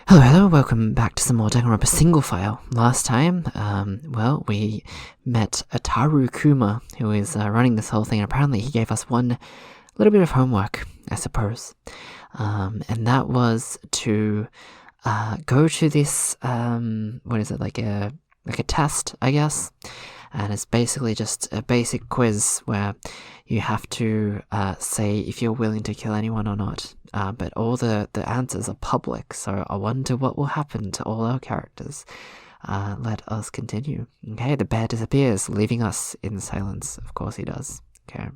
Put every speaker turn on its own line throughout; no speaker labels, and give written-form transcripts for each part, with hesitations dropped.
Hello, welcome back to some more Danganronpa SingleFile. Last time, well, we met Ataru Kuma, who is running this whole thing, and apparently he gave us one little bit of homework, I suppose. And that was to go to this, what is it, like a test, I guess? And it's basically just a basic quiz where you have to say if you're willing to kill anyone or not. But all the answers are public, so I wonder what will happen to all our characters. Let us continue. Okay, the bear disappears, leaving us in silence. Of course he does. Okay.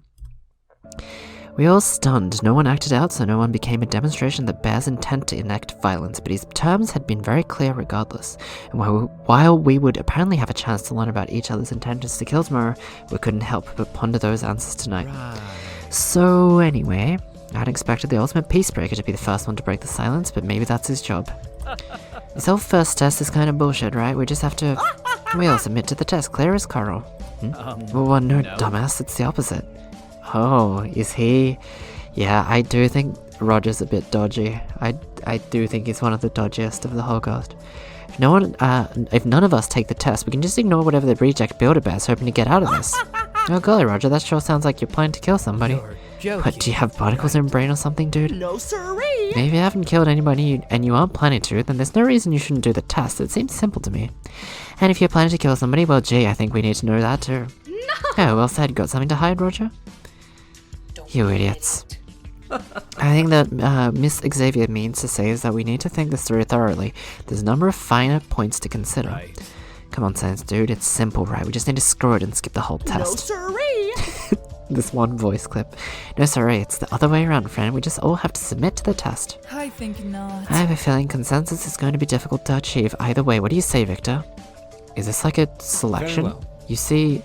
We all stunned. No one acted out, so no one became a demonstration that Bear's intent to enact violence, but his terms had been very clear regardless. And while we would apparently have a chance to learn about each other's intentions to kill tomorrow, we couldn't help but ponder those answers tonight. Right. So anyway, I'd expected the ultimate peacebreaker to be the first one to break the silence, but maybe that's his job. This whole first test is kind of bullshit, right? We just have to... we all submit to the test, clear as Coral. Well, no, dumbass, it's the opposite. Oh, is he? Yeah, I do think Roger's a bit dodgy. I do think he's one of the dodgiest of the whole cast. If none of us take the test, we can just ignore whatever the reject Build-A-Bear's hoping to get out of this. Oh golly, Roger, that sure sounds like you're planning to kill somebody. What, do you have barnacles in your brain or something, dude?
No siree!
Maybe you haven't killed anybody and you aren't planning to, then there's no reason you shouldn't do the test. It seems simple to me. And if you're planning to kill somebody, well gee, I think we need to know that too. No! Oh, well said. Got something to hide, Roger? You idiots. I think that Miss Xavier means to say is that we need to think this through thoroughly. There's a number of finer points to consider. Right. Come on, Science Dude, it's simple, right? We just need to screw it and skip the whole test.
No siree!
This one voice clip. No sorry, it's the other way around, friend. We just all have to submit to the test.
I think not.
I have a feeling consensus is going to be difficult to achieve either way. What do you say, Victor? Is this like a selection?
Very well.
You see,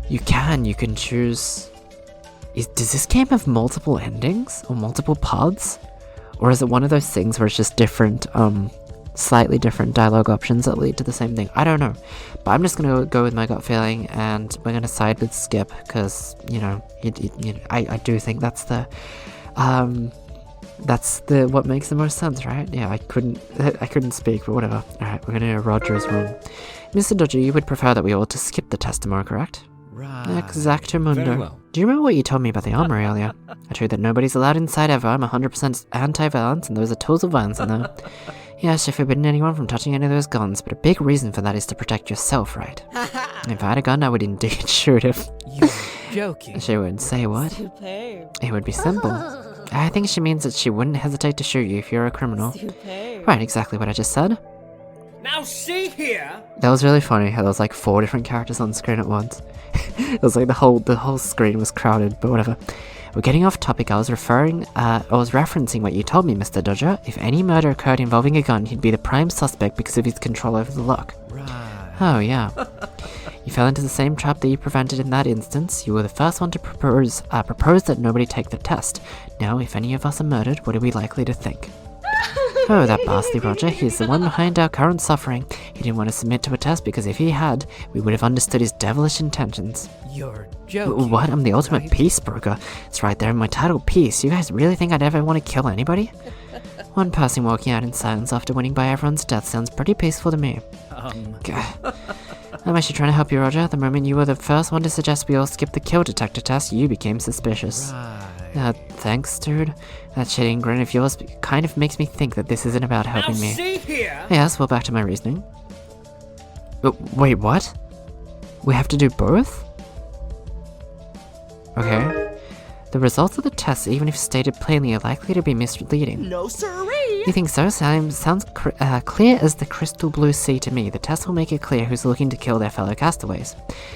you can choose... Does this game have multiple endings? Or multiple pods? Or is it one of those things where it's just different, slightly different dialogue options that lead to the same thing? I don't know. But I'm just gonna go with my gut feeling, and we're gonna side with Skip, because, you know, I do think that's the what makes the most sense, right? Yeah, I couldn't speak, but whatever. Alright, we're gonna do Roger's wrong. Mr. Dodger, you would prefer that we all to skip the test tomorrow, correct?
Right.
Exactamundo.
Very well.
Do you remember what you told me about the armory earlier? I told you that nobody's allowed inside ever. I'm 100% anti-violence, and those are tools of violence in there. Yes, you've forbidden anyone from touching any of those guns, but a big reason for that is to protect yourself, right? If I had a gun, I would indeed shoot him.
You're joking.
She would say what?
Superb.
It would be simple. I think she means that she wouldn't hesitate to shoot you if you're a criminal.
Superb.
Right, exactly what I just said.
Now see here!
That was really funny how there was like 4 different characters on screen at once. It was like the whole screen was crowded, but whatever. We're getting off topic. I was referencing what you told me, Mr. Dodger. If any murder occurred involving a gun, he'd be the prime suspect because of his control over the lock.
Right.
Oh, yeah. You fell into the same trap that you prevented in that instance. You were the first one to propose that nobody take the test. Now, if any of us are murdered, what are we likely to think? Oh, that bastard Roger, he's the one behind our current suffering. He didn't want to submit to a test because if he had, we would have understood his devilish intentions.
You're joking.
What? I'm the ultimate peace broker. It's right there in my title, Peace. You guys really think I'd ever want to kill anybody? One person walking out in silence after winning by everyone's death sounds pretty peaceful to me. I'm actually trying to help you, Roger. The moment you were the first one to suggest we all skip the kill detector test, you became suspicious.
Right.
Thanks, dude. That shitting grin of yours kind of makes me think that this isn't about helping me.
Now see here!
Yes, well, back to my reasoning. Wait, what? We have to do both? Okay. The results of the test, even if stated plainly, are likely to be misleading.
No siree!
You think so? Sounds clear as the crystal blue sea to me. The test will make it clear who's looking to kill their fellow castaways.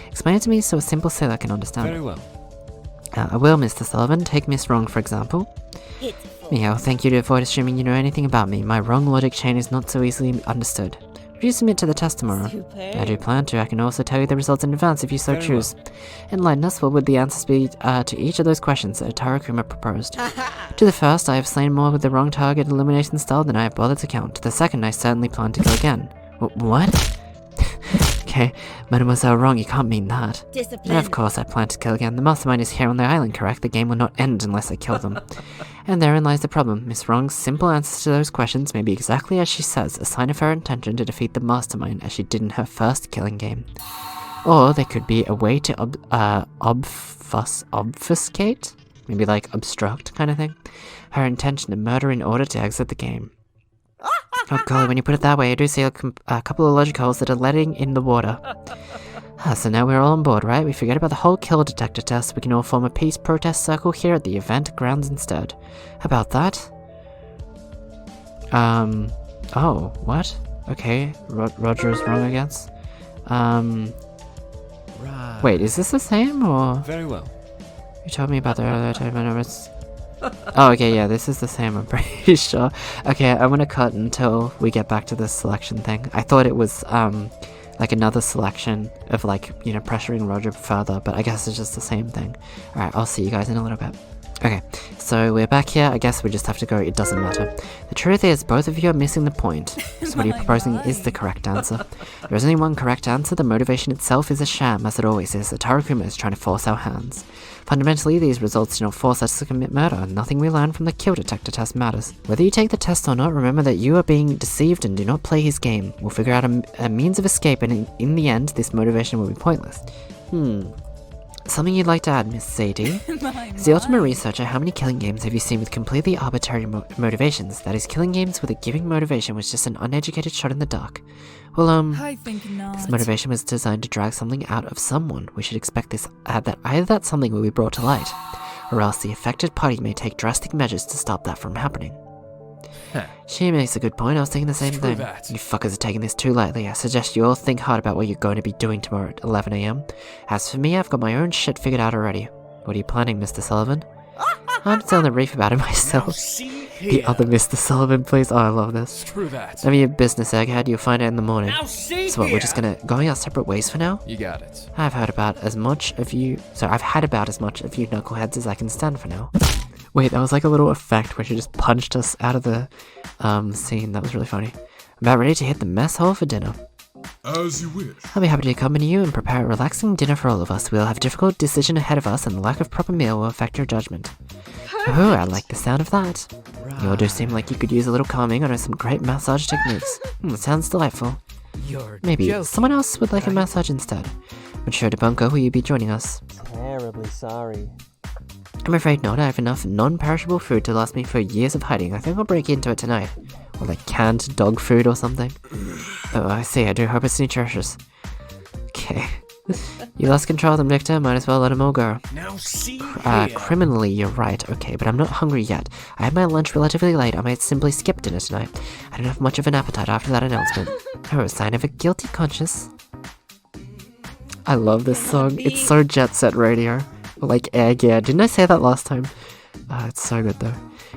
Explain it to me so a simple sailor can understand.
Very well.
I will, Mr. Sullivan. Take Miss Wrong, for example. Meow, thank you to avoid assuming you know anything about me. My wrong logic chain is not so easily understood. Would you submit to the test tomorrow? I do plan to. I can also tell you the results in advance if you so choose. Enlighten us, what would the answers be to each of those questions that Ataru Kuma proposed? To the first, I have slain more with the wrong target elimination style than I have bothered to count. To the second, I certainly plan to go again. What? Okay, Mademoiselle, wrong, you can't mean that.
Discipline.
Of course, I plan to kill again. The mastermind is here on the island, correct? The game will not end unless I kill them. And therein lies the problem. Miss Wrong's simple answers to those questions may be exactly as she says, a sign of her intention to defeat the mastermind as she did in her first killing game. Or they could be a way to obfuscate? Maybe like obstruct kind of thing? Her intention to murder in order to exit the game. Oh god, when you put it that way, I do see a couple of logic holes that are letting in the water. So now we're all on board, right? We forget about the whole kill detector test. We can all form a peace protest circle here at the event grounds instead. How about that? Oh, what? Okay, Roger is wrong, I guess.
Right.
Wait, is this the same, or?
Very well.
You told me about the earlier time, oh, okay, yeah, this is the same, I'm pretty sure. Okay, I'm gonna cut until we get back to this selection thing. I thought it was, like another selection of, like, you know, pressuring Roger further, but I guess it's just the same thing. Alright, I'll see you guys in a little bit. Okay, so we're back here. I guess we just have to go, it doesn't matter. The truth is, both of you are missing the point. So what are you proposing is the correct answer. There is only one correct answer. The motivation itself is a sham, as it always is. The Tarakuma is trying to force our hands. Fundamentally, these results do not force us to commit murder. Nothing we learn from the kill detector test matters. Whether you take the test or not, remember that you are being deceived and do not play his game. We'll figure out a means of escape, and in the end, this motivation will be pointless. Something you'd like to add, Miss Sadie? As the ultimate researcher, how many killing games have you seen with completely arbitrary motivations? That is, killing games with a giving motivation was just an uneducated shot in the dark. Well,
I think not.
this motivation was designed to drag something out of someone. We should expect this that either that something will be brought to light, or else the affected party may take drastic measures to stop that from happening.
Huh.
She makes a good point. I was thinking the same
True
thing.
that.
You fuckers are taking this too lightly. I suggest you all think hard about what you're going to be doing tomorrow at 11 AM. As for me, I've got my own shit figured out already. What are you planning, Mr. Sullivan? I'm telling the reef about it
Now
myself.
see
The
here.
other Mr. Sullivan, please. Oh, I love this.
Screw that.
None of your business, egghead. You'll find it in the morning.
Now see
So what,
here.
we're just going our separate ways for now?
You got it.
I've had about as much of you knuckleheads as I can stand for now. Wait, that was like a little effect where she just punched us out of the scene. That was really funny. I'm about ready to hit the mess hall for dinner.
As you wish.
I'll be happy to accompany you and prepare a relaxing dinner for all of us. We'll have a difficult decision ahead of us, and the lack of proper meal will affect your judgment. Oh, I like the sound of that. You all do seem like you could use a little calming or some great massage techniques. Sounds delightful.
You're
Maybe
joking.
someone else would like a massage instead. Mature Debunker, will you be joining us?
Terribly sorry.
I'm afraid not. I have enough non-perishable food to last me for years of hiding. I think I'll break into it tonight. Or like canned dog food or something. Oh, I see. I do hope it's nutritious. Okay. You lost control of them, Victor. Might as well let them all go.
Now see here.
Criminally, you're right. Okay, but I'm not hungry yet. I had my lunch relatively late. I might simply skip dinner tonight. I don't have much of an appetite after that announcement. Oh, a sign of a guilty conscience. I love this song. It's so Jet Set Radio. Like egg, yeah. Didn't I say that last time? It's so good though.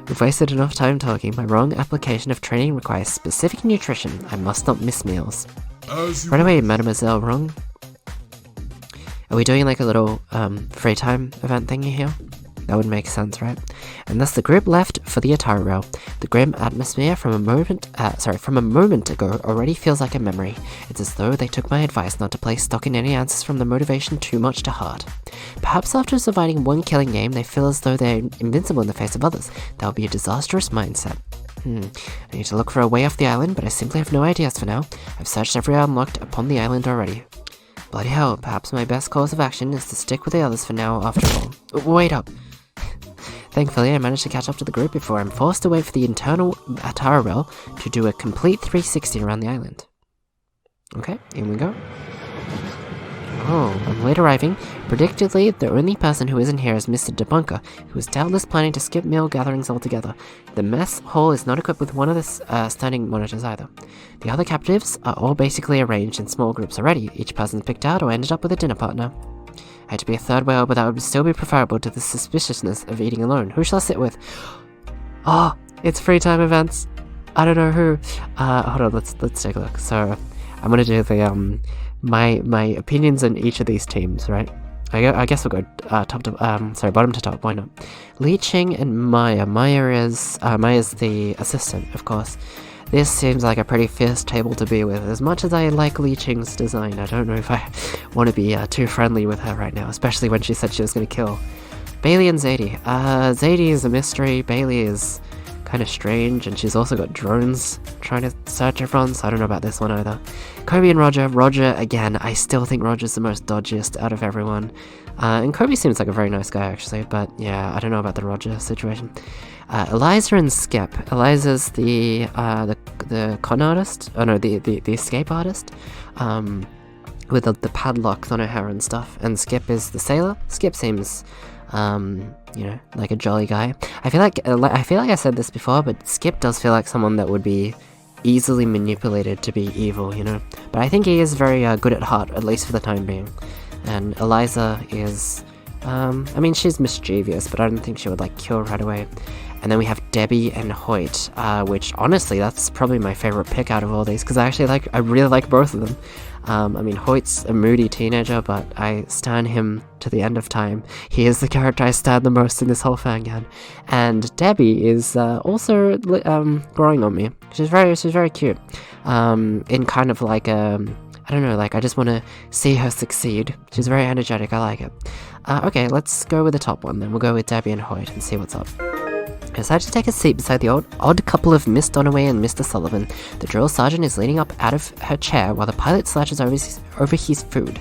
We've wasted enough time talking. My wrong application of training requires specific nutrition. I must not miss meals.
As you
Right away, Mademoiselle Wrong. Are we doing like a little free time event thingy here? That would make sense, right? And thus the group left for the Atari Rail. The grim atmosphere from a moment ago already feels like a memory. It's as though they took my advice not to place stock in any answers from the motivation too much to heart. Perhaps after surviving one killing game, they feel as though they're invincible in the face of others. That would be a disastrous mindset. I need to look for a way off the island, but I simply have no ideas for now. I've searched every unlocked upon the island already. Bloody hell, perhaps my best course of action is to stick with the others for now after all. Wait up! Thankfully, I managed to catch up to the group before I'm forced to wait for the internal Atara Rail to do a complete 360 around the island. Okay, in we go. Oh, I'm late arriving. Predictably, the only person who isn't here is Mr. Debunker, who is doubtless planning to skip meal gatherings altogether. The mess hall is not equipped with one of the standing monitors either. The other captives are all basically arranged in small groups already. Each person's picked out or ended up with a dinner partner. I had to be a third whale, but that would still be preferable to the suspiciousness of eating alone. Who shall I sit with? Oh, it's free time events. I don't know who. Hold on, let's take a look. So, I'm gonna do the my opinions on each of these teams, right? I guess we'll go bottom to top. Why not? Li Ching and Maya. Maya is the assistant, of course. this seems like a pretty fierce table to be with. As much as I like Li Qing's design, I don't know if I want to be too friendly with her right now, especially when she said she was going to kill Bailey and Zadie. Zadie is a mystery, Bailey is kind of strange, and she's also got drones trying to search everyone, so I don't know about this one either. Kobe and Roger. Roger, again, I still think Roger's the most dodgiest out of everyone. And Kobe seems like a very nice guy, actually, but yeah, I don't know about the Roger situation. Eliza and Skip. Eliza's the con artist, oh no, the escape artist, with the padlocks on her hair and stuff, and Skip is the sailor. Skip seems you know, like a jolly guy. I feel like I said this before, but Skip does feel like someone that would be easily manipulated to be evil, you know. But I think he is very good at heart, at least for the time being. And Eliza is, I mean, she's mischievous, but I don't think she would like kill right away. And then we have Debbie and Hoyt, which honestly, that's probably my favorite pick out of all these, because I really like both of them. I mean, Hoyt's a moody teenager, but I stan him to the end of time. He is the character I stan the most in this whole Fangan. And Debbie is also growing on me. She's very cute. In kind of like I don't know, like I just want to see her succeed. She's very energetic, I like it. Okay, let's go with the top one then. We'll go with Debbie and Hoyt and see what's up. I decided to take a seat beside the odd couple of Miss Donaway and Mr. Sullivan. The drill sergeant is leaning up out of her chair while the pilot slashes over his food.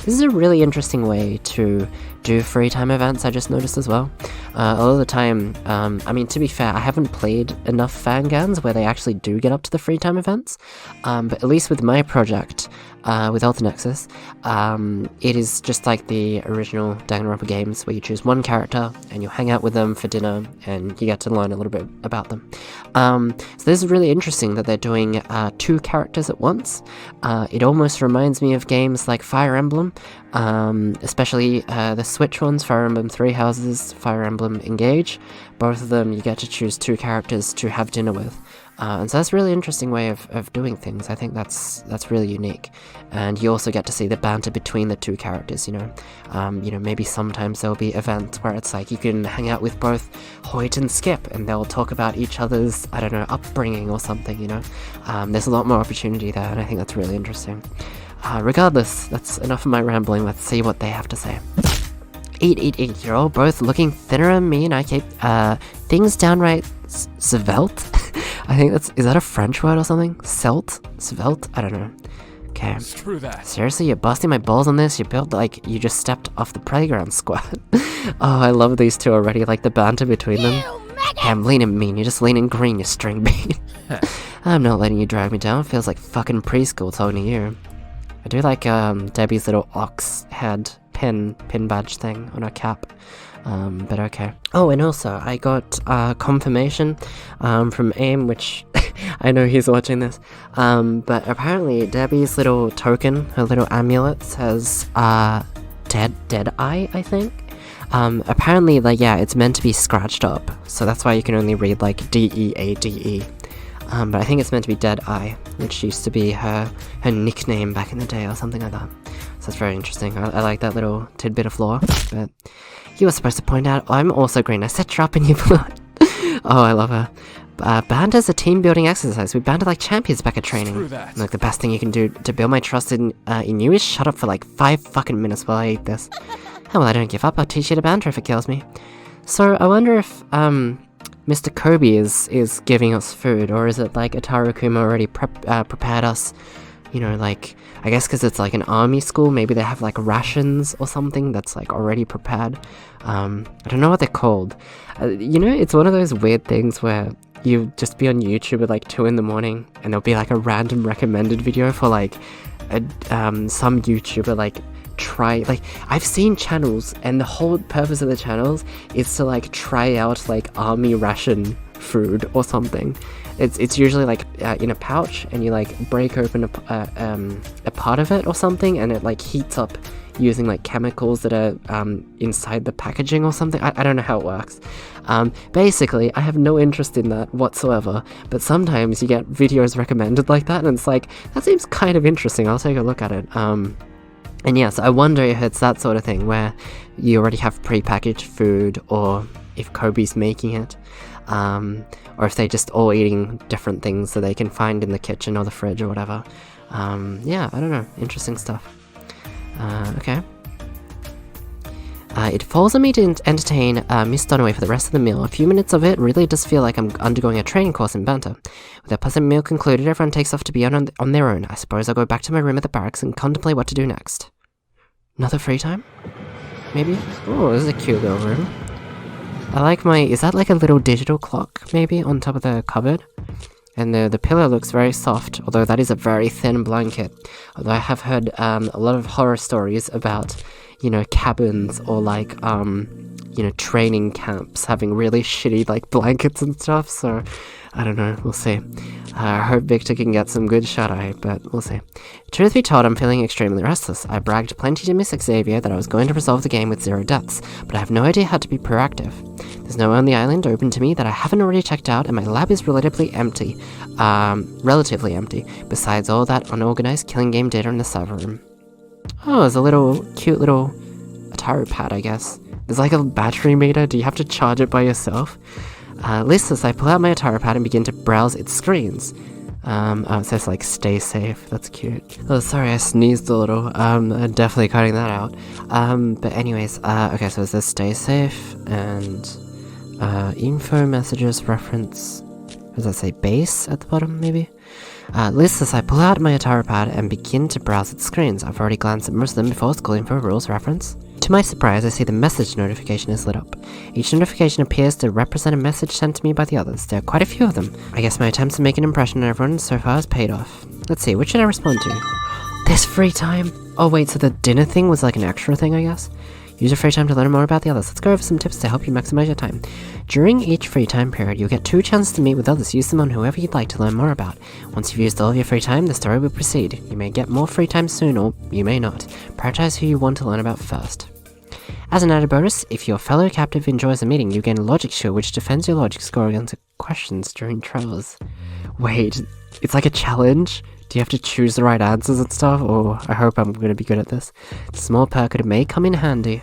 This is a really interesting way to do free time events, I just noticed as well. A lot of the time, I mean, to be fair, I haven't played enough Fangans where they actually do get up to the free time events, but at least with my project, with Alter Nexus, it is just like the original Danganronpa games where you choose one character and you hang out with them for dinner and you get to learn a little bit about them. So this is really interesting that they're doing 2 characters at once. It almost reminds me of games like Fire Emblem, especially the Switch ones, Fire Emblem Three Houses, Fire Emblem Engage. Both of them you get to choose 2 characters to have dinner with. And so that's a really interesting way of doing things. I think that's really unique. And you also get to see the banter between the 2 characters, you know. Maybe sometimes there'll be events where it's like you can hang out with both Hoyt and Skip and they'll talk about each other's, I don't know, upbringing or something, you know. There's a lot more opportunity there, and I think that's really interesting. Regardless, that's enough of my rambling. Let's see what they have to say. Eat. You're all both looking thinner than me, and I keep things downright svelte. I think is that a French word or something? Svelte? I don't know. Okay.
Screw that.
Seriously, you're busting my balls on this? You built like you just stepped off the playground squat. Oh, I love these two already, like the banter between them. Hey, I'm leaning mean, you're just leaning green, you string bean. I'm not letting you drag me down, feels like fucking preschool talking to you. I do like Debbie's little ox head pin badge thing on her cap. But okay. Oh, and also, I got confirmation from AIM, which I know he's watching this. But apparently Debbie's little token, her little amulet, says dead eye, I think. Apparently, like, yeah, it's meant to be scratched up, so that's why you can only read like D-E-A-D-E. But I think it's meant to be Dead Eye, which used to be her nickname back in the day or something like that. So that's very interesting. I like that little tidbit of lore. But you were supposed to point out, I'm also green. I set you up and you blew it. Oh, I love her. Banter's a team-building exercise. We banter like champions back at training.
Screw that.
Like, the best thing you can do to build my trust in you is shut up for like 5 fucking minutes while I eat this. Oh, well, I don't give up. I'll teach you to banter if it kills me. So, I wonder if, Mr. Kobe is giving us food, or is it like Ataru-kuma already prepared us, you know, like, I guess because it's like an army school, maybe they have like rations or something that's like already prepared. I don't know what they're called. You know, it's one of those weird things where you just be on YouTube at like 2 in the morning and there'll be like a random recommended video for like some YouTuber like I've seen channels and the whole purpose of the channels is to like try out like army ration food or something. It's usually like in a pouch and you like break open a part of it or something and it like heats up using like chemicals that are inside the packaging or something. I don't know how it works. Basically, I have no interest in that whatsoever, but sometimes you get videos recommended like that and it's like, that seems kind of interesting, I'll take a look at it. And yes, I wonder if it's that sort of thing where you already have pre-packaged food or if Kobe's making it. or if they're just all eating different things that they can find in the kitchen or the fridge or whatever. Yeah, I don't know, interesting stuff. Okay. It falls on me to entertain Miss Dunaway for the rest of the meal. A few minutes of it really does feel like I'm undergoing a training course in banter. With a pleasant meal concluded, everyone takes off to be on their own. I suppose I'll go back to my room at the barracks and contemplate what to do next. Another free time? Maybe? Oh, this is a cute little room. I like is that like a little digital clock, maybe, on top of the cupboard? And the pillow looks very soft, although that is a very thin blanket. Although I have heard a lot of horror stories about, you know, cabins or like, you know, training camps having really shitty like blankets and stuff, so I don't know, we'll see. I hope Victor can get some good shut-eye, but we'll see. Truth be told, I'm feeling extremely restless. I bragged plenty to Miss Xavier that I was going to resolve the game with 0 deaths, but I have no idea how to be proactive. There's nowhere on the island open to me that I haven't already checked out, and my lab is relatively empty, besides all that unorganized killing game data in the server room. Oh, there's a cute little Atari pad, I guess. There's like a battery meter. Do you have to charge it by yourself? Listless, I pull out my Atari pad and begin to browse its screens. Oh, it says like stay safe. That's cute. Oh, sorry, I sneezed a little. I'm definitely cutting that out. But anyways, okay, so it says stay safe and info, messages, reference. Does that say base at the bottom, maybe? Listless, I pull out my Atari pad and begin to browse its screens. I've already glanced at most of them before calling for a rules reference. To my surprise, I see the message notification is lit up. Each notification appears to represent a message sent to me by the others. There are quite a few of them. I guess my attempts to make an impression on everyone so far has paid off. Let's see, which should I respond to? This free time? Oh wait, so the dinner thing was like an extra thing, I guess? Use your free time to learn more about the others. Let's go over some tips to help you maximize your time. During each free time period, you'll get 2 chances to meet with others. Use them on whoever you'd like to learn more about. Once you've used all of your free time, the story will proceed. You may get more free time soon, or you may not. Prioritize who you want to learn about first. As an added bonus, if your fellow captive enjoys a meeting, you gain a logic shield which defends your logic score against questions during trials. Wait, it's like a challenge? Do you have to choose the right answers and stuff? Or I hope I'm going to be good at this. Small perk that may come in handy.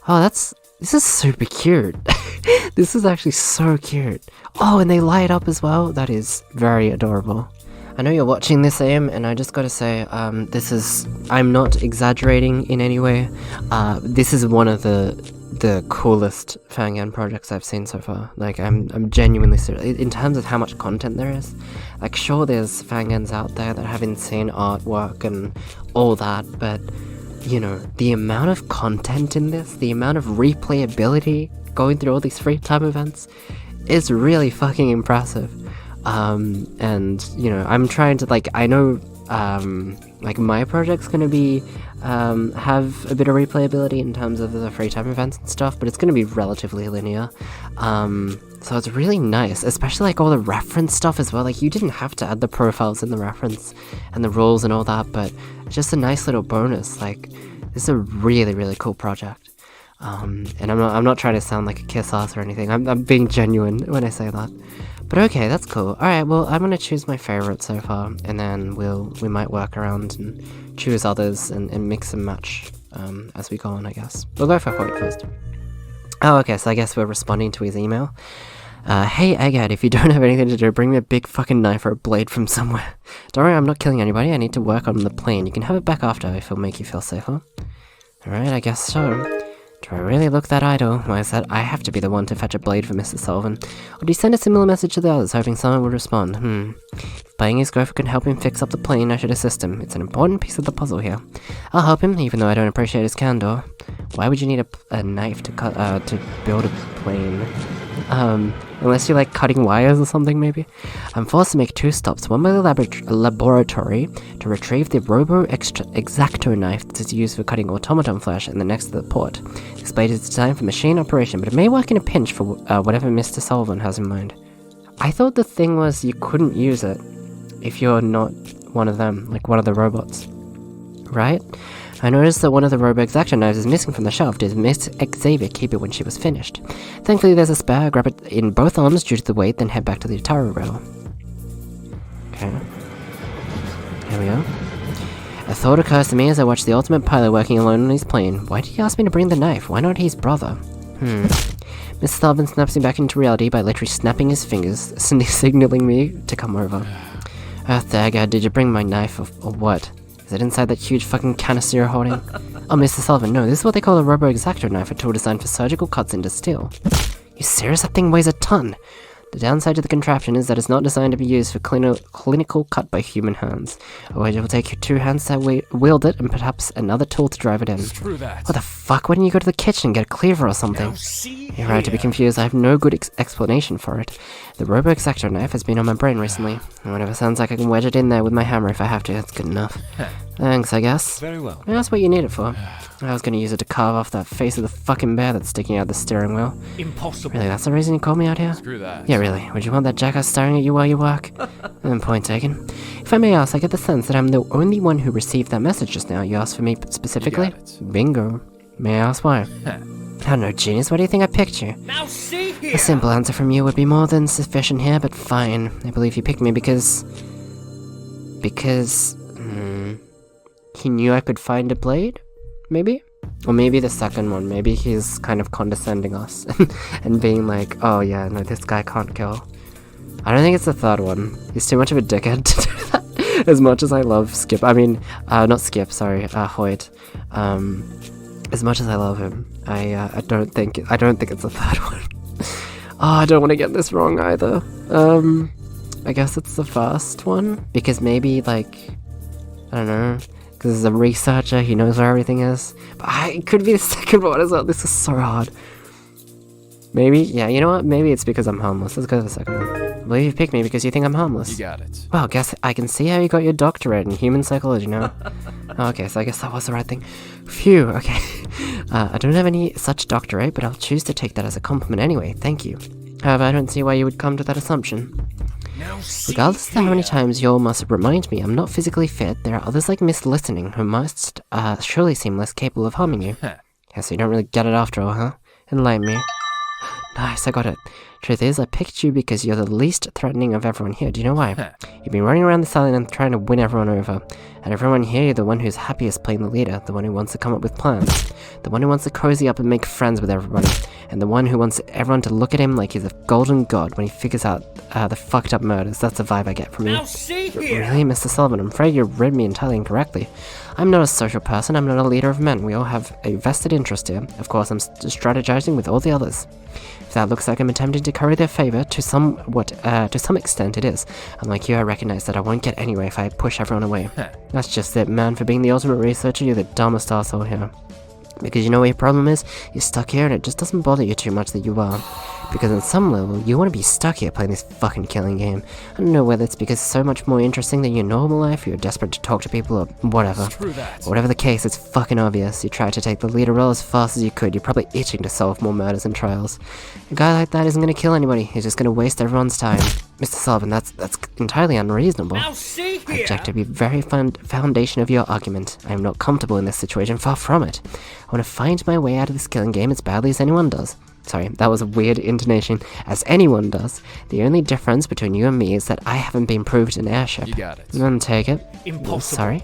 Oh, this is super cute. This is actually so cute. Oh, and they light up as well. That is very adorable. I know you're watching this, AM, and I just gotta say, I'm not exaggerating in any way. This is one of the coolest Fangan projects I've seen so far. Like, I'm genuinely serious. In terms of how much content there is, like, sure, there's Fangans out there that have insane artwork and all that, but, you know, the amount of content in this, the amount of replayability going through all these free time events is really fucking impressive. And, you know, I'm trying to, like, I know, like, my project's gonna be, have a bit of replayability in terms of the free time events and stuff, but it's gonna be relatively linear. So it's really nice, especially, like, all the reference stuff as well. Like, you didn't have to add the profiles in the reference and the rules and all that, but it's just a nice little bonus. Like, this is a really, really cool project. And I'm not trying to sound like a kiss ass or anything. I'm being genuine when I say that. But okay, that's cool. Alright, well, I'm gonna choose my favorite so far, and then we might work around and choose others and mix and match as we go on, I guess. We'll go for Hoyt first. Oh, okay, so I guess we're responding to his email. Hey, Egghead, if you don't have anything to do, bring me a big fucking knife or a blade from somewhere. Don't worry, I'm not killing anybody. I need to work on the plane. You can have it back after if it'll make you feel safer. Alright, I guess so. Do I really look that idle? Why is that I have to be the one to fetch a blade for Mr. Sullivan? Or do you send a similar message to the others, hoping someone would respond? If playing his girlfriend can help him fix up the plane, I should assist him. It's an important piece of the puzzle here. I'll help him, even though I don't appreciate his candor. Why would you need a knife to build a plane? Unless you're like cutting wires or something, maybe? I'm forced to make 2 stops, one by the laboratory to retrieve the Robo-Exacto knife that is used for cutting automaton flesh, and the next to the port. This blade is designed for machine operation, but it may work in a pinch for whatever Mr. Sullivan has in mind. I thought the thing was you couldn't use it if you're not one of them, like one of the robots. Right? I noticed that one of the Robo-Exacto knives is missing from the shelf. Did Miss Xavier keep it when she was finished? Thankfully there's a spare. Grab it in both arms due to the weight, then head back to the Atari rail. Okay. Here we go. A thought occurs to me as I watch the ultimate pilot working alone on his plane. Why did he ask me to bring the knife? Why not his brother? Mr. Sullivan snaps me back into reality by literally snapping his fingers, signaling me to come over. Thurgood, did you bring my knife or what? Is it inside that huge fucking canister you're holding? Oh, Mr. Sullivan, no, this is what they call a Robo-Exacto knife, a tool designed for surgical cuts into steel. You serious? That thing weighs a ton! The downside to the contraption is that it's not designed to be used for clinical cut by human hands. Otherwise, it will take your 2 hands to wield it and perhaps another tool to drive it in.
Screw that.
What the fuck? Why didn't you go to the kitchen and get a cleaver or something?
Now see
You're right to be confused. I have no good explanation for it. The Robo-Exacto knife has been on my brain recently. And whatever sounds like I can wedge it in there with my hammer if I have to. That's good enough. Thanks, I guess.
Very well.
That's what you need it for. I was gonna use it to carve off that face of the fucking bear that's sticking out the steering wheel.
Impossible.
Really, that's the reason you called me out here?
Screw that.
Yeah, really. Would you want that jackass staring at you while you work? Point taken. If I may ask, I get the sense that I'm the only one who received that message just now. You asked for me specifically?
You got it.
Bingo. May I ask why? I don't know, genius. Why do you think I picked you?
Now see here.
A simple answer from you would be more than sufficient here, but fine. I believe you picked me because... he knew I could find a blade? Maybe? Or maybe the second one. Maybe he's kind of condescending us and being like, oh yeah, no, this guy can't kill. I don't think it's the third one. He's too much of a dickhead to do that. As much as I love Skip. I mean, not Skip, sorry, Hoyt. As much as I love him, I don't think it's the third one. Oh, I don't want to get this wrong either. I guess it's the first one, because maybe, like, I don't know, because he's a researcher, he knows where everything is. But it could be the second one as well. This is so hard. Maybe, yeah, you know what? Maybe it's because I'm harmless. Let's go to the second one. I believe you picked me because you think I'm harmless.
You got it.
Well, guess I can see how you got your doctorate in human psychology now. Okay, so I guess that was the right thing. Phew, okay. I don't have any such doctorate, but I'll choose to take that as a compliment anyway, thank you. However, I don't see why you would come to that assumption.
Now see
Regardless of how many
here.
times you all must remind me I'm not physically fit, there are others like Miss Listening who must surely seem less capable of harming you.
Huh.
Yeah, so you don't really get it after all, huh? Enlighten me. Nice, I got it. Truth is, I picked you because you're the least threatening of everyone here. Do you know why?
Huh.
You've been running around the island and trying to win everyone over. And everyone here, you're the one who's happiest playing the leader, the one who wants to come up with plans, the one who wants to cozy up and make friends with everybody, and the one who wants everyone to look at him like he's a golden god when he figures out the fucked up murders. That's the vibe I get from you.
Now see here.
Really, Mr. Sullivan, I'm afraid you read me entirely incorrectly. I'm not a social person, I'm not a leader of men. We all have a vested interest here. Of course, I'm strategizing with all the others. If that looks like I'm attempting to curry their favor, to some extent it is. Unlike you, I recognize that I won't get anywhere if I push everyone away. That's just it, man. For being the ultimate researcher, you're the dumbest asshole here. Because you know what your problem is? You're stuck here and it just doesn't bother you too much that you are. Because on some level, you want to be stuck here playing this fucking killing game. I don't know whether it's because it's so much more interesting than your normal life, or you're desperate to talk to people, or whatever.
Screw that.
Whatever the case, it's fucking obvious. You tried to take the leader role as fast as you could. You're probably itching to solve more murders and trials. A guy like that isn't going to kill anybody. He's just going to waste everyone's time. Mr. Sullivan, that's entirely unreasonable.
Now see
I
here.
object to the very foundation of your argument. I am not comfortable in this situation, far from it. I want to find my way out of this killing game as badly as anyone does. Sorry, that was a weird intonation. As anyone does. The only difference between you and me is that I haven't been proved an airship.
You got it.
Then take it.
Impossible.
Sorry.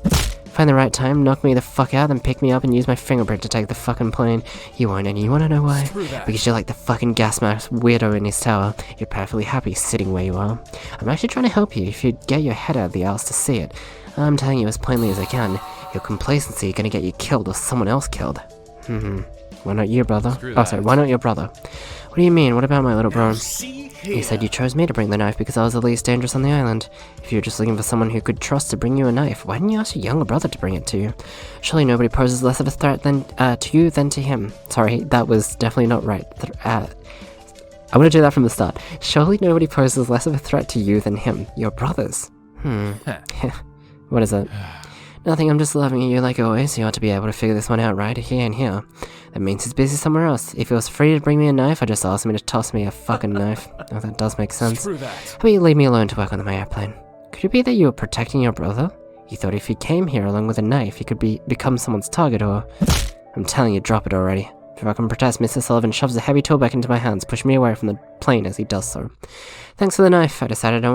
Find the right time, knock me the fuck out, then pick me up and use my fingerprint to take the fucking plane. You won't, and you wanna know why?
Screw that.
Because you're like the fucking gas mask weirdo in his tower. You're perfectly happy sitting where you are. I'm actually trying to help you if you'd get your head out of the ass to see it. I'm telling you as plainly as I can. Your complacency is gonna get you killed or someone else killed. Why not you, brother?
Screw
Oh, sorry,
that.
why not your brother? What do you mean? What about my little bro?
Now see here.
You said you chose me to bring the knife because I was the least dangerous on the island. If you were just looking for someone who could trust to bring you a knife, why didn't you ask your younger brother to bring it to you? Surely nobody poses less of a threat to you than to him. Sorry, that was definitely not right. I want to do that from the start. Surely nobody poses less of a threat to you than him. Your brothers. What is it? Nothing, I'm just loving you like always. You ought to be able to figure this one out right here and here. That means he's busy somewhere else. If he was free to bring me a knife, I'd just ask him to toss me a fucking knife. Oh, that does make sense.
Screw that.
How about you leave me alone to work on my airplane? Could it be that you were protecting your brother? You thought if he came here along with a knife, he could become someone's target, or... I'm telling you, drop it already. If I can protest, Mr. Sullivan shoves a heavy tool back into my hands, pushing me away from the plane as he does so. Thanks for the knife. I decided I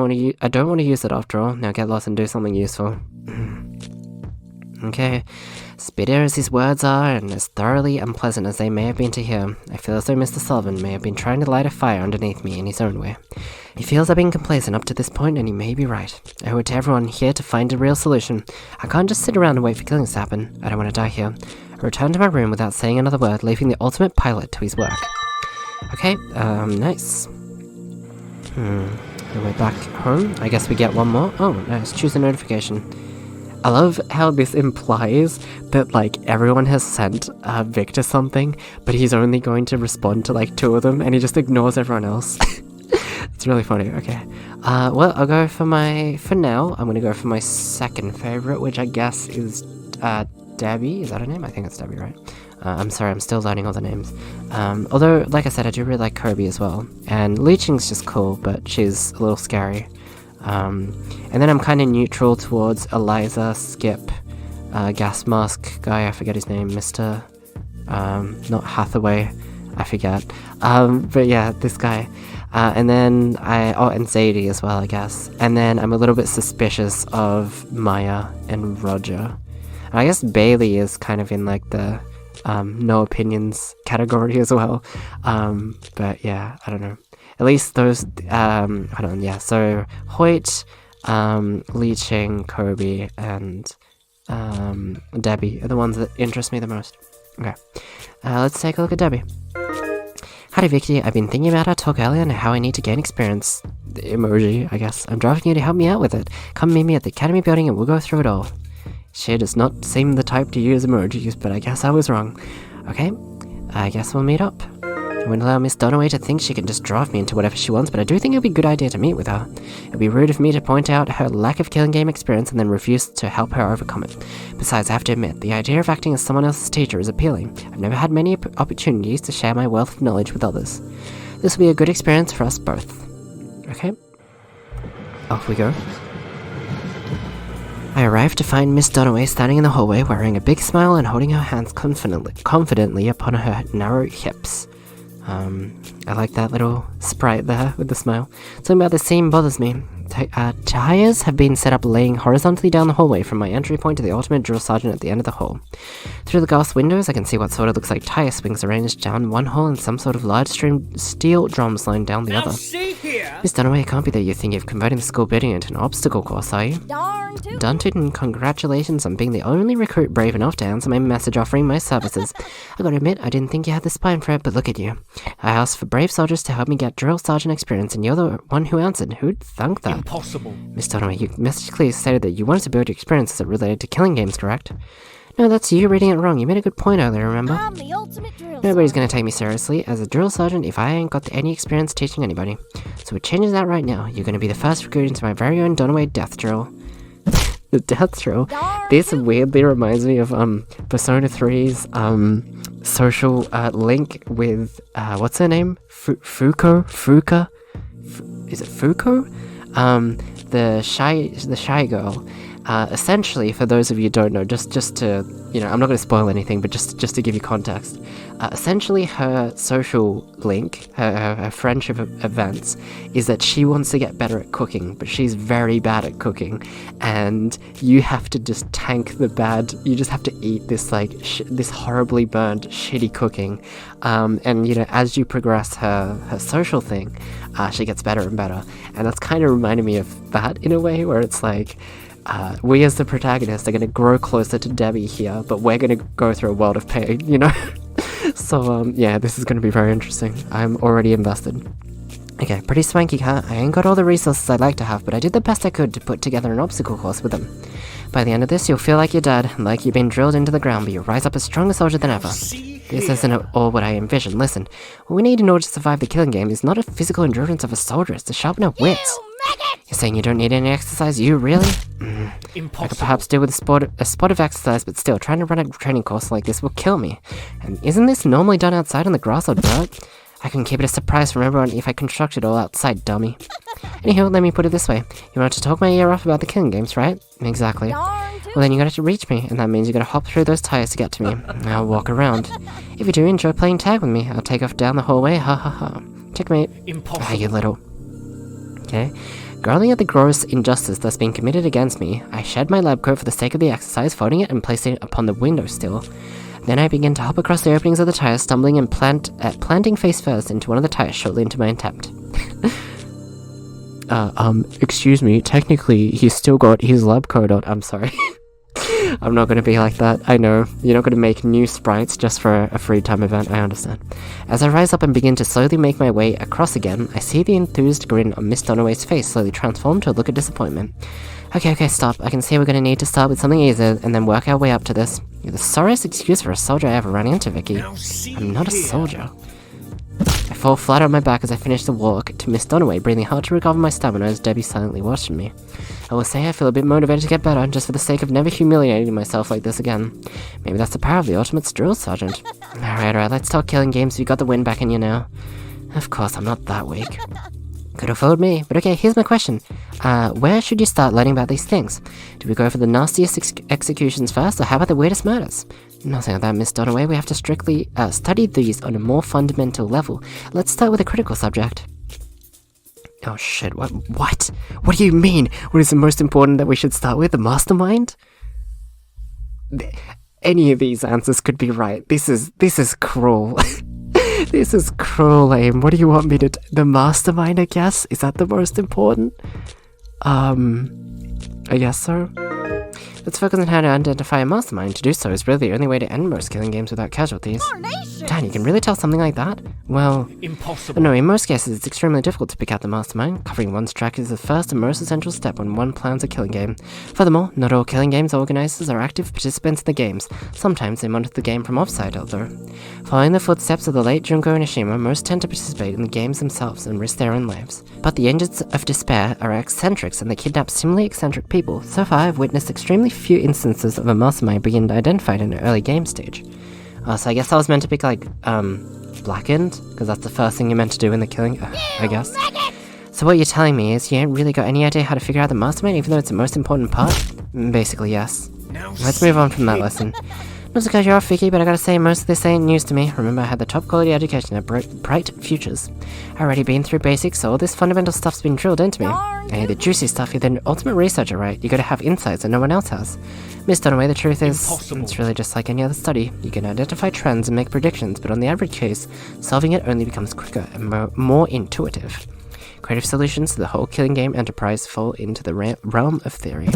don't want to use it after all. Now get lost and do something useful. Okay. Bitter as his words are, and as thoroughly unpleasant as they may have been to hear, I feel as though Mr. Sullivan may have been trying to light a fire underneath me in his own way. He feels I've been complacent up to this point, and he may be right. I owe it to everyone here to find a real solution. I can't just sit around and wait for killings to happen. I don't want to die here. I return to my room without saying another word, leaving the ultimate pilot to his work. Okay, nice. We're back home. I guess we get one more. Oh, nice. Choose a notification. I love how this implies that, like, everyone has sent Victor something, but he's only going to respond to, like, 2 of them, and he just ignores everyone else. It's really funny. Okay. Well, I'll go for now, I'm gonna go for my second favorite, which I guess is, Debbie. Is that her name? I think it's Debbie, right? I'm sorry, I'm still learning all the names. Although, like I said, I do really like Kirby as well. And Leeching's just cool, but she's a little scary. And then I'm kind of neutral towards Eliza, Skip, gas mask guy, I forget his name, Mr. Not Hathaway, I forget. But yeah, this guy. And then and Zadie as well, I guess. And then I'm a little bit suspicious of Maya and Roger. And I guess Bailey is kind of in like the no opinions category as well. But yeah, I don't know. At least those, hold on, yeah, so Hoyt, Leeching, Kirby, and Debbie are the ones that interest me the most. Okay, let's take a look at Debbie. Howdy Vicky, I've been thinking about our talk earlier and how I need to gain experience. The emoji, I guess. I'm driving you to help me out with it. Come meet me at the Academy building and we'll go through it all. She does not seem the type to use emojis, but I guess I was wrong. Okay, I guess we'll meet up. I wouldn't allow Miss Dunaway to think she can just drive me into whatever she wants, but I do think it would be a good idea to meet with her. It would be rude of me to point out her lack of killing game experience and then refuse to help her overcome it. Besides, I have to admit, the idea of acting as someone else's teacher is appealing. I've never had many opportunities to share my wealth of knowledge with others. This will be a good experience for us both. Okay. Off we go. I arrived to find Miss Dunaway standing in the hallway wearing a big smile and holding her hands confidently upon her narrow hips. I like that little sprite there with the smile. Something about this scene bothers me. Tires have been set up laying horizontally down the hallway from my entry point to the ultimate drill sergeant at the end of the hall. Through the glass windows, I can see what sort of looks like tire swings arranged down one hole and some sort of large steel drums lined down the other.
See here.
Miss Dunaway, it can't be that you think you've converting the school building into an obstacle course, are you?
Darn tootin'.
Done and congratulations on being the only recruit brave enough to answer my message offering my services. I gotta admit, I didn't think you had the spine for it, but look at you. I asked for brave soldiers to help me get drill sergeant experience, and you're the one who answered. Who'd thunk that?
Impossible.
Miss Dunaway, your message clearly stated that you wanted to build your experiences that related to killing games, correct? No, that's you reading it wrong. You made a good point earlier, remember?
I'm the ultimate drill
Nobody's
sergeant.
gonna take me seriously as a drill sergeant if I ain't got any experience teaching anybody. So we're changing that right now. You're gonna be the first recruit into my very own Dunaway death drill. The death drill.
Darn
This
tootin'.
weirdly reminds me of Persona 3's social link with what's her name? Fuka? Is it Fuko? The shy girl. Essentially, for those of you who don't know, just to, you know, I'm not going to spoil anything, but just to give you context, essentially her social link, her friendship events, is that she wants to get better at cooking, but she's very bad at cooking, and you have to just tank the bad, you just have to eat this, like, this horribly burned, shitty cooking, and, you know, as you progress her social thing, she gets better and better, and that's kind of reminded me of that, in a way, where it's like, we as the protagonist are going to grow closer to Debbie here, but we're going to go through a world of pain, you know? So, yeah, this is going to be very interesting. I'm already invested. Okay, pretty swanky, huh? I ain't got all the resources I'd like to have, but I did the best I could to put together an obstacle course with them. By the end of this, you'll feel like you're dead, like you've been drilled into the ground, but you'll rise up a stronger soldier than ever. This isn't at all what I envisioned. Listen, what we need in order to survive the killing game is not a physical endurance of a soldier, it's to sharpen our wits. You're saying you don't need any exercise, you really? I
Impossible.
could perhaps do with a spot of exercise, but still, trying to run a training course like this will kill me. And isn't this normally done outside on the grass or dirt? I can keep it a surprise from everyone if I construct it all outside, dummy. Anyhow, let me put it this way. You want to talk my ear off about the killing games, right? Exactly.
Darn tootin'.
Well, then you gotta reach me, and that means you gotta hop through those tires to get to me. I'll walk around. If you do enjoy playing tag with me, I'll take off down the hallway, ha ha ha. Checkmate.
Impossible.
Ah, you little... Okay. Growling at the gross injustice that's been committed against me, I shed my lab coat for the sake of the exercise, folding it and placing it upon the windowsill. Then I begin to hop across the openings of the tires, stumbling and planting face first into one of the tires shortly into my attempt. Excuse me, technically he's still got his lab coat on. I'm sorry. I'm not going to be like that. I know, you're not going to make new sprites just for a free time event, I understand. As I rise up and begin to slowly make my way across again, I see the enthused grin on Miss Dunaway's face slowly transform to a look of disappointment. Okay, stop. I can see we're going to need to start with something easier and then work our way up to this. You're the sorriest excuse for a soldier I ever ran into, Vicky. I'm not a soldier. I fall flat on my back as I finish the walk to Miss Dunaway, breathing hard to recover my stamina as Debbie silently watching me. I will say I feel a bit motivated to get better, just for the sake of never humiliating myself like this again. Maybe that's the power of the ultimate drill sergeant. Alright, let's talk killing games. You got the wind back in you now. Of course, I'm not that weak. Could have fooled me, but okay, here's my question. Where should you start learning about these things? Do we go for the nastiest executions first, or how about the weirdest murders? Nothing of that, Miss Dunaway. We have to strictly study these on a more fundamental level. Let's start with a critical subject. Oh shit, what? What do you mean? What is the most important that we should start with? The mastermind? Any of these answers could be right. This is cruel. This is cruel, Aim. What do you want me to the mastermind, I guess? Is that the most important? I guess so. Let's focus on how to identify a mastermind. To do so is really the only way to end most killing games without casualties. Dan, you can really tell something like that? Well,
Impossible.
No, in most cases it's extremely difficult to pick out the mastermind. Covering one's track is the first and most essential step when one plans a killing game. Furthermore, not all killing games organizers are active participants in the games. Sometimes they monitor the game from offside, although. Following the footsteps of the late Junko Nishima, most tend to participate in the games themselves and risk their own lives. But the engines of despair are eccentrics and they kidnap similarly eccentric people. So far, I've witnessed extremely few instances of a mastermind being identified in an early game stage. So I guess I was meant to pick, like, Blackened, because that's the first thing you're meant to do in the killing, I guess. So what you're telling me is you ain't really got any idea how to figure out the mastermind, even though it's the most important part? Basically, yes. Let's move on from that lesson. Not to cut you off, Vicky, but I gotta say, most of this ain't news to me. Remember, I had the top quality education at bright futures. I already been through basics, so all this fundamental stuff's been drilled into me. Hey, the juicy stuff, you're the ultimate researcher, right? You gotta have insights that no one else has. Miss Dunaway, the truth is, it's really just like any other study. You can identify trends and make predictions, but on the average case, solving it only becomes quicker and more intuitive. Creative solutions to the whole killing game enterprise fall into the realm of theory.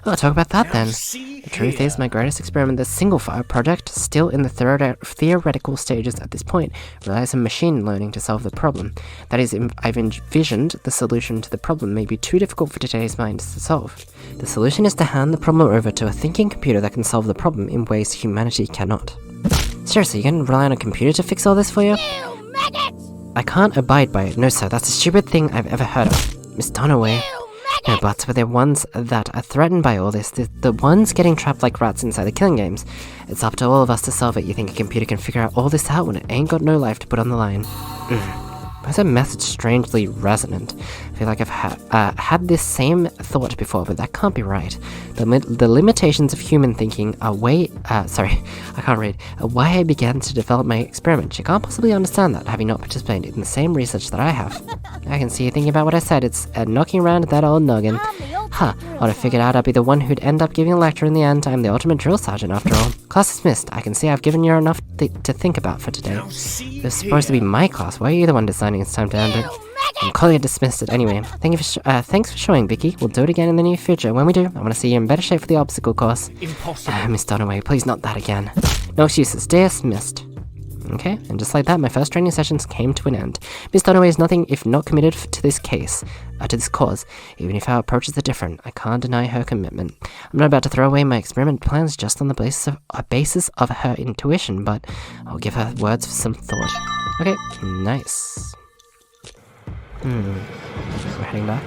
Well, talk about that then. The truth is, my greatest experiment, the SingleFile project, still in the theoretical stages at this point, relies on machine learning to solve the problem. That is, I've envisioned the solution to the problem may be too difficult for today's minds to solve. The solution is to hand the problem over to a thinking computer that can solve the problem in ways humanity cannot. Seriously, you're gonna rely on a computer to fix all this for you? I can't abide by it. No, sir, that's the stupid thing I've ever heard of. Miss Dunaway. No buts, but they're ones that are threatened by all this. The ones getting trapped like rats inside the killing games. It's up to all of us to solve it. You think a computer can figure out all this out when it ain't got no life to put on the line? Why is that message strangely resonant? I feel like I've had this same thought before, but that can't be right. The limitations of human thinking are why I began to develop my experiment. You can't possibly understand that, having not participated in the same research that I have. I can see you thinking about what I said. It's knocking around that old noggin. Huh, I would have figured out I'd be the one who'd end up giving a lecture in the end. I'm the ultimate drill sergeant after all. Class dismissed. I can see I've given you enough to think about for today. It was supposed to be my class. Why are you the one deciding it's time to end it? I'm calling it dismissed it anyway. Thanks for showing, Vicky. We'll do it again in the near future. When we do, I want to see you in better shape for the obstacle course.
Impossible.
Miss Dunaway, please not that again. No excuses. Dismissed. Okay, and just like that, my first training sessions came to an end. Miss Dunaway is nothing if not committed to this cause. Even if our approaches are different, I can't deny her commitment. I'm not about to throw away my experiment plans just on the basis of her intuition, but I'll give her words for some thought. Okay, nice. We're heading back.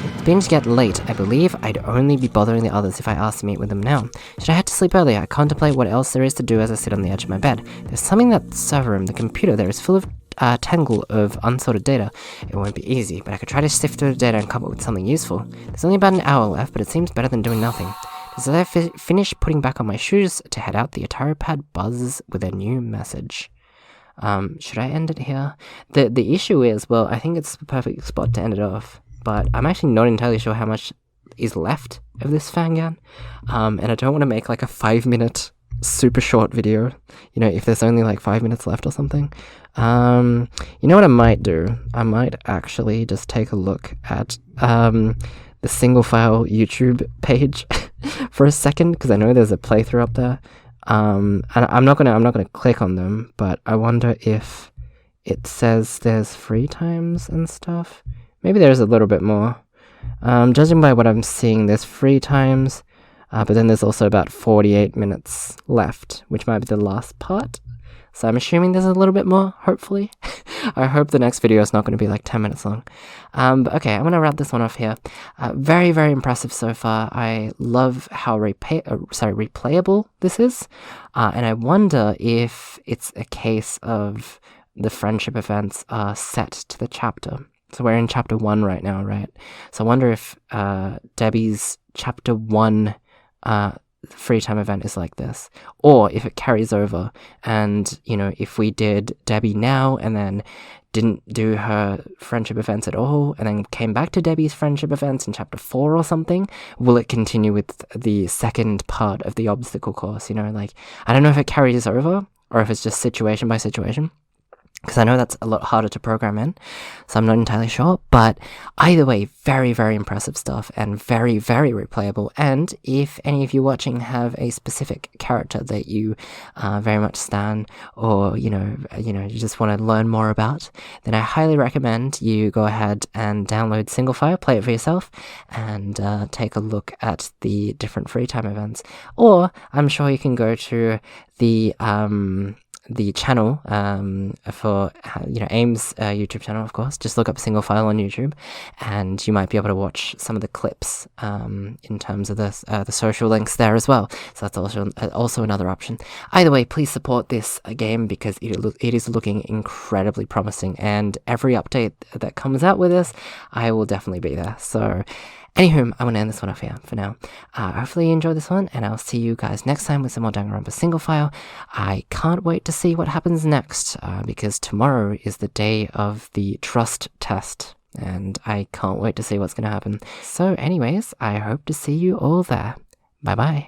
It's beginning to get late. I believe I'd only be bothering the others if I asked to meet with them now. Should I head to sleep early? I contemplate what else there is to do as I sit on the edge of my bed. There's something in that server room. The computer there is full of tangle of unsorted data. It won't be easy, but I could try to sift through the data and come up with something useful. There's only about an hour left, but it seems better than doing nothing. As I finish putting back on my shoes to head out, the Atari pad buzzes with a new message. Should I end it here? The issue is, well, I think it's the perfect spot to end it off. but I'm actually not entirely sure how much is left of this Fangan, and I don't want to make like a 5-minute super short video, you know, if there's only like 5 minutes left or something. You know what I might do? I might actually just take a look at the SingleFile YouTube page for a second, because I know there's a playthrough up there. And I'm not gonna click on them, but I wonder if it says there's free times and stuff. Maybe there's a little bit more. Judging by what I'm seeing, there's free times, but then there's also about 48 minutes left, which might be the last part. So I'm assuming there's a little bit more, hopefully. I hope the next video is not going to be like 10 minutes long. But okay, I'm going to wrap this one off here. Very, very impressive so far. I love how replayable this is. And I wonder if it's a case of the friendship events are set to the chapter. So we're in chapter 1 right now, right? So I wonder if Debbie's chapter 1 free time event is like this, or if it carries over, and you know, if we did Debbie now and then didn't do her friendship events at all and then came back to Debbie's friendship events in chapter 4 or something, will it continue with the second part of the obstacle course? You know, like, I don't know if it carries over or if it's just situation by situation, because I know that's a lot harder to program in, so I'm not entirely sure. But either way, very, very impressive stuff, and very, very replayable. And if any of you watching have a specific character that you very much stan, or you just want to learn more about, then I highly recommend you go ahead and download SingleFile, play it for yourself, and take a look at the different free time events. Or I'm sure you can go to the channel for AIM's YouTube channel, of course. Just look up SingleFile on YouTube, and you might be able to watch some of the clips in terms of the social links there as well. So that's also another option. Either way, please support this game, because it is looking incredibly promising, and every update that comes out with this, I will definitely be there. So anywho, I'm going to end this one off here for now. Hopefully you enjoyed this one, and I'll see you guys next time with some more Danganronpa SingleFile. I can't wait to see what happens next, because tomorrow is the day of the trust test, and I can't wait to see what's going to happen. So anyways, I hope to see you all there. Bye-bye.